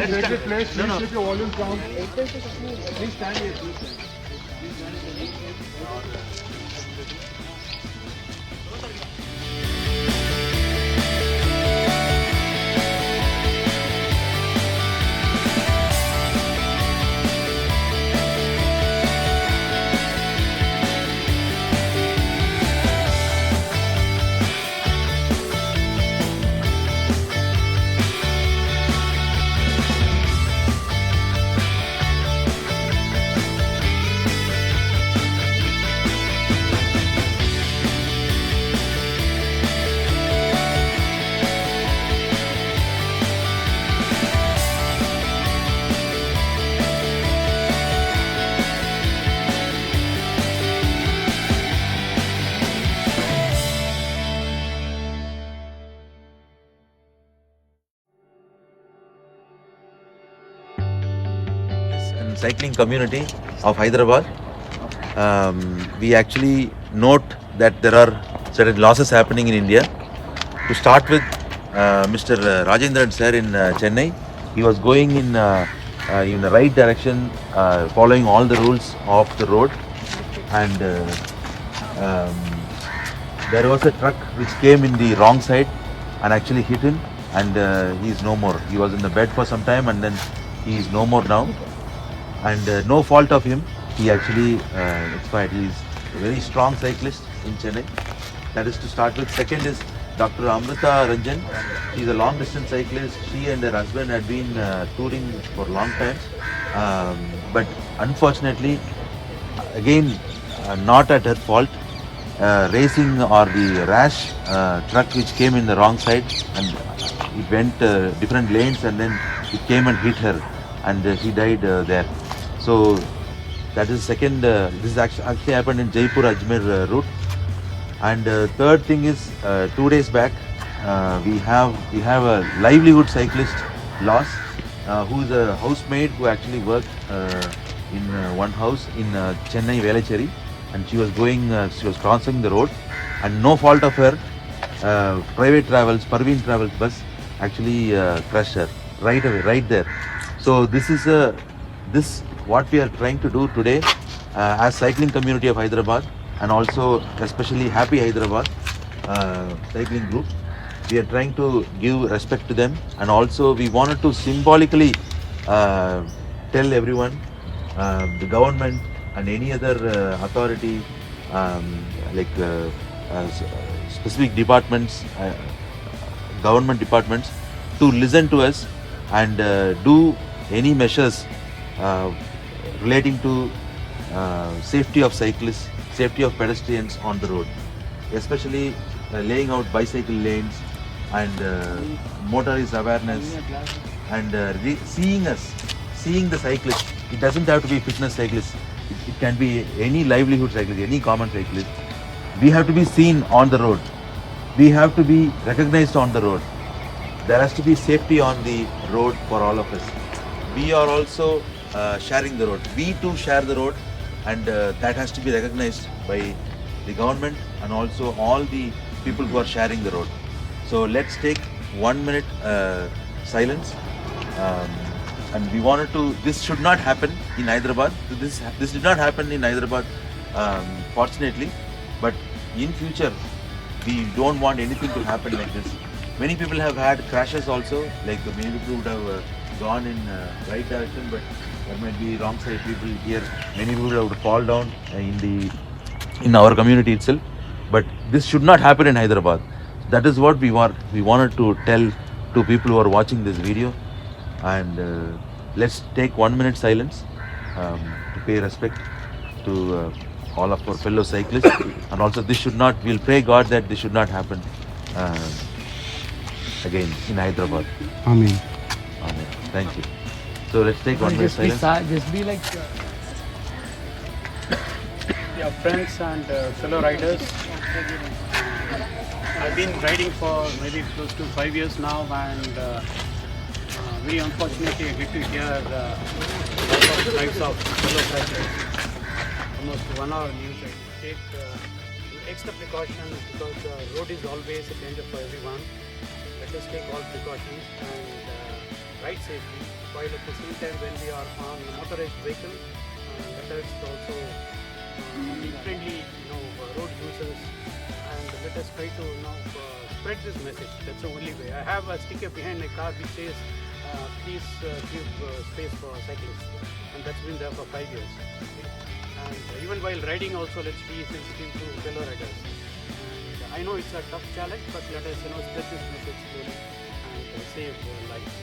sacred place. Please keep your volumes down. Please stand here. And cycling community of Hyderabad. We actually note that there are certain losses happening in India. To start with, Mr. Rajendran sir in Chennai, he was going in the right direction, following all the rules of the road, and um, there was a truck which came in the wrong side and actually hit him, and he is no more. He was in the bed for some time, and then he is no more now, and no fault of him. He actually expired. He is a very strong cyclist in Chennai. That is to start with. Second is Dr. Amrita Ranjan. She is a long distance cyclist. She and her husband had been touring for a long time. But unfortunately, again, not at her fault, racing or the rash truck which came in the wrong side, and it went different lanes, and then it came and hit her, and she died there. So that is second. This is actually happened in Jaipur Ajmer route. And third thing is 2 days back we have a livelihood cyclist loss, who is a housemaid who actually worked in one house in Chennai Velachery, and she was crossing the road, and no fault of her, private travels Parveen Travels bus actually crushed her right away, right there. So this is this what we are trying to do today as cycling community of Hyderabad, and also especially Happy Hyderabad cycling group. We are trying to give respect to them, and also we wanted to symbolically tell everyone, the government and any other authority, like specific departments, government departments, to listen to us and do any measures relating to safety of cyclists, safety of pedestrians on the road, especially laying out bicycle lanes and motorist awareness, and seeing the cyclist. It doesn't have to be fitness cyclist. It can be any livelihood cyclist, any common cyclist. We have to be seen on the road. We have to be recognized on the road. There has to be safety on the road for all of us. We are also sharing the road. We too share the road, and that has to be recognized by the government and also all the people who are sharing the road. So let's take 1 minute silence. And we wanted to. This should not happen in Hyderabad. This did not happen in Hyderabad, fortunately. But in future, we don't want anything to happen like this. Many people have had crashes also. Like many people would have gone in right direction, but there might be wrong side people here. Many people would fall down in our community itself. But this should not happen in Hyderabad. That is what we want. We wanted to tell to people who are watching this video. And let's take 1 minute silence to pay respect to all of our fellow cyclists. And also this should not, we'll pray God that this should not happen again in Hyderabad. Amen. Amen. Thank you. So let's take 1 minute silence. Just be like yeah, friends and fellow riders. I've been riding for maybe close to 5 years now, and very unfortunately I get to hear lots of lives of fellow cyclists. Almost 1 hour news. I take extra precaution because the road is always a danger for everyone. Let us take all precautions and ride safely, while at the same time when we are on a motorized vehicle, let us also be friendly, road users, and let us try to spread this message. That's the only way. I have a sticker behind my car which says, please give space for cyclists, and that's been there for 5 years. And even while riding also, let's be sensitive to fellow riders. And I know it's a tough challenge, but let us spread this message slowly and save lives.